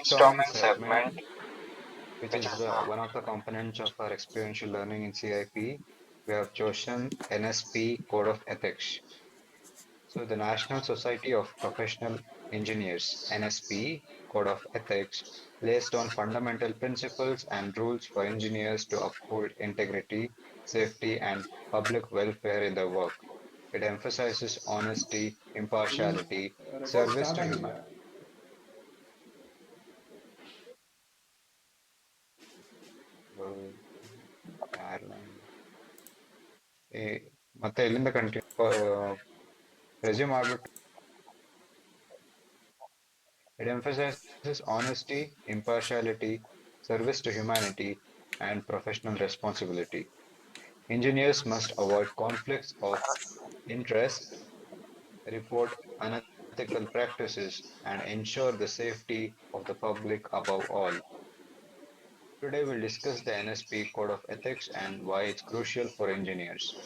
brainstorming segment, which is one of the components of our experiential learning in CIP. We have chosen NSPE Code of Ethics. So the National Society of Professional Engineers, NSPE Code of Ethics, lays down fundamental principles and rules for engineers to uphold integrity, safety, and public welfare in their work. It emphasizes honesty, impartiality, Record service start to ಆಗಿದೆಯಾ? human. Airline. ಮತ್ತೆ ಎಲ್ಲಿಂದ continue resume ಆಗ್ಬಿಟ್ಟು it emphasizes honesty, impartiality, service to humanity, and professional responsibility. Engineers must avoid conflicts of interest, report unethical practices, and ensure the safety of the public above all. Today, we'll discuss the NSP Code of Ethics and why it's crucial for engineers.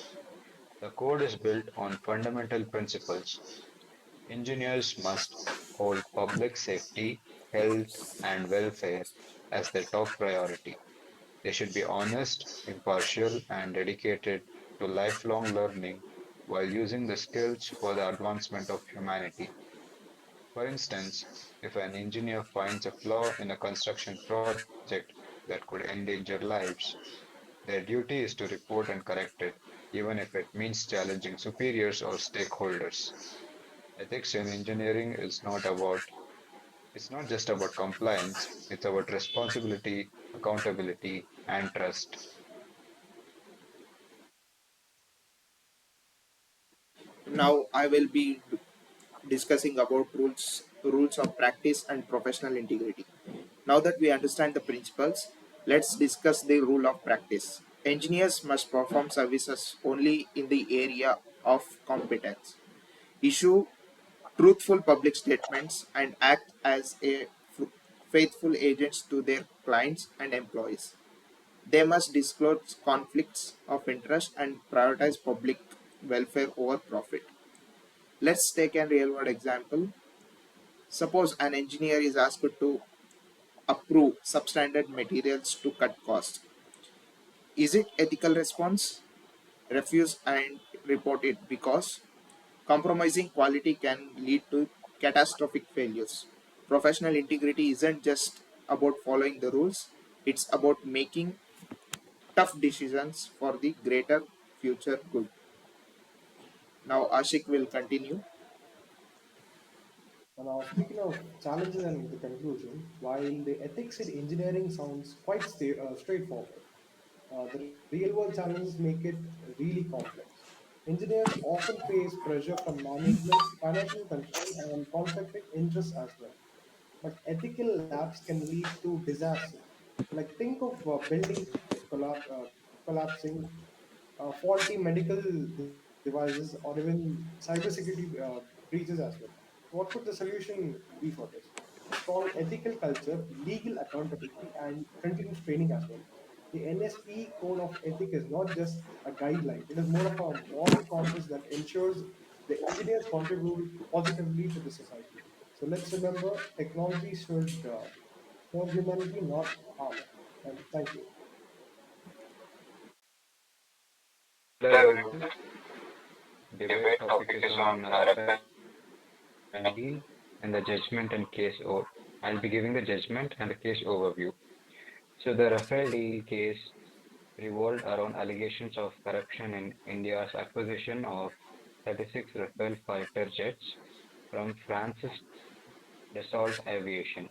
The code is built on fundamental principles. Engineers must hold public safety, health, and welfare as their top priority. They should be honest, impartial, and dedicated to lifelong learning while using the skills for the advancement of humanity. For instance, if an engineer finds a flaw in a construction project that could endanger lives, their duty is to report and correct it, even if it means challenging superiors or stakeholders. Ethics in engineering is it's not just about compliance, it's about responsibility, accountability, and trust. Now I will be discussing about rules of practice and professional integrity. Now that we understand the principles, let's discuss the rule of practice. Engineers must perform services only in the area of competence, issue truthful public statements, and act as faithful agents to their clients and employees. They must disclose conflicts of interest and prioritize public welfare over profit. Let's take a real world example. Suppose an engineer is asked to approve substandard materials to cut costs. Is it ethical response? Refuse and report it because compromising quality can lead to catastrophic failures. Professional integrity isn't just about following the rules, it's about making tough decisions for the greater future good. Now Ashik will continue. Now, speaking of challenges and the conclusion, while the ethics in engineering sounds quite straightforward, the real world challenges make it really complex. Engineers often face pressure from management, financial control, and conflicting interests as well. But ethical lapse can lead to disaster. Like think of buildings collapsing, faulty medical devices, or even cybersecurity breaches as well. What could the solution be for this? Strong ethical culture, legal accountability, and continuous training as well. The NSP Code of Ethics is not just a guideline, it is more of a moral compass that ensures the engineers contribute positively to the society. So let's remember technology should serve humanity, not harm it. And thank you. Hello everyone. Debate topic is on Rafale Deal and the judgment and case. I'll be giving the judgment and the case overview. So the Rafale Deal case revolved around allegations of corruption in India's acquisition of 36 Rafale fighter jets from France's Dassault Aviation.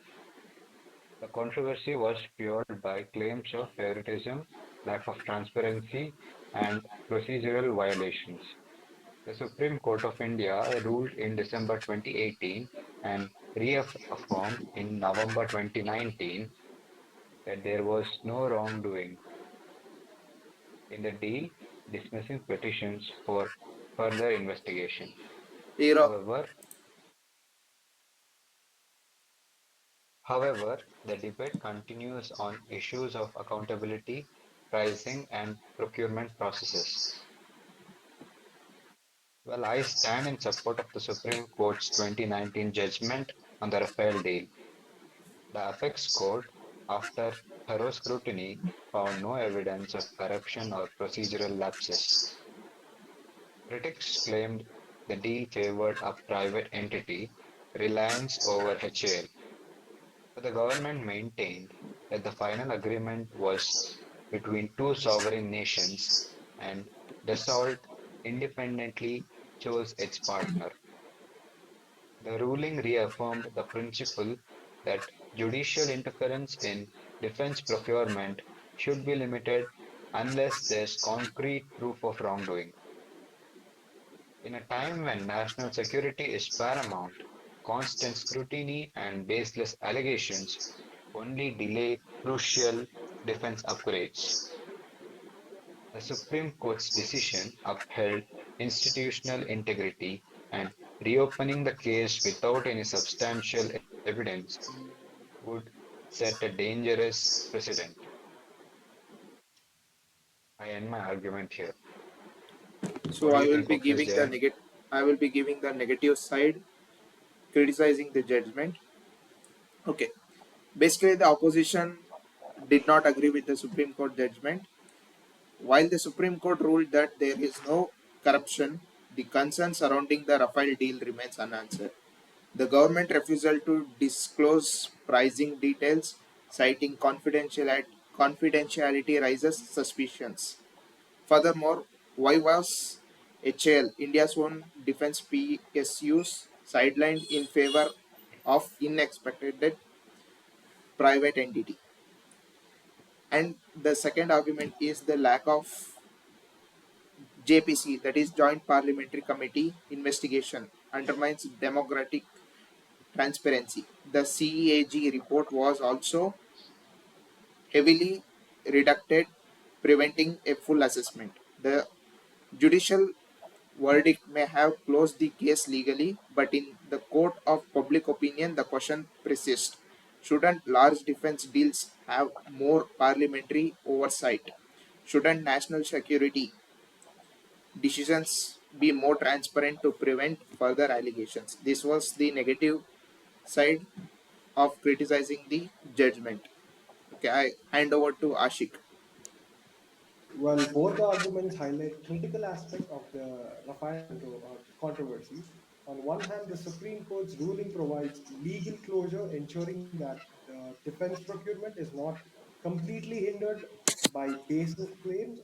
The controversy was fueled by claims of favoritism, lack of transparency, and procedural violations. The Supreme Court of India ruled in December 2018 and reaffirmed in November 2019 that there was no wrongdoing in the deal, dismissing petitions for further investigation. Hero. However, However, the debate continues on issues of accountability, pricing, and procurement processes. Well, I stand in support of the Supreme Court's 2019 judgment on the Rafale deal. The Apex Court, after thorough scrutiny, found no evidence of corruption or procedural lapses. Critics claimed the deal favored a private entity, Reliance over HAL, but the government maintained that the final agreement was between two sovereign nations and Dassault independently chose its partner. The ruling reaffirmed the principle that judicial interference in defense procurement should be limited unless there's concrete proof of wrongdoing. In a time when national security is paramount, constant scrutiny and baseless allegations only delay crucial defense upgrades. The Supreme Court's decision upheld institutional integrity and reopening the case without any substantial evidence would set a dangerous precedent. I end my argument here. What So do you think of this, Jay? I will be giving the negative side, criticizing the judgment. Okay. Basically, the opposition did not agree with the Supreme Court judgment. While the Supreme Court ruled that there is no corruption, the concern surrounding the Rafale deal remains unanswered. The government refusal to disclose pricing details, citing confidentiality raises suspicions. Furthermore, why was HAL, India's own defense PSUs, sidelined in favor of unexpected private entity? And the second argument is the lack of JPC, that is Joint Parliamentary Committee investigation, undermines democratic transparency. The CEAG report was also heavily redacted, preventing a full assessment. The judicial verdict may have closed the case legally, but in the court of public opinion, the question persists. Shouldn't large defense deals have more parliamentary oversight? Shouldn't national security decisions be more transparent to prevent further allegations? This was the negative side of criticizing the judgment. Okay, I hand over to Ashik. Well, both the arguments highlight critical aspect of the controversy. On one hand, the Supreme Court's ruling provides legal closure, ensuring that defense procurement is not completely hindered by baseless claims.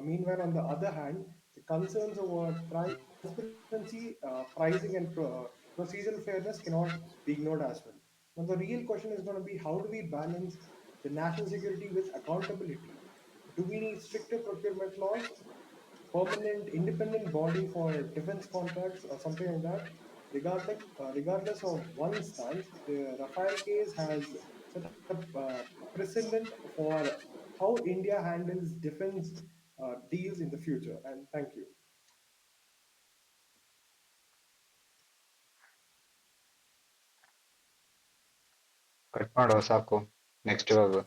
Meanwhile, on the other hand, the concerns over transparency, pricing, and procedural fairness cannot be ignored as well. Now, the real question is going to be, how do we balance the national security with accountability? Do we need stricter procurement laws, permanent independent body for defense contracts, or something like that? Regardless of one stance, the Rafale case has set up precedent for how India handles defense deals in the future. And thank you. Cut ಮಾಡುವ ಸಾಕು next ಇವಾಗ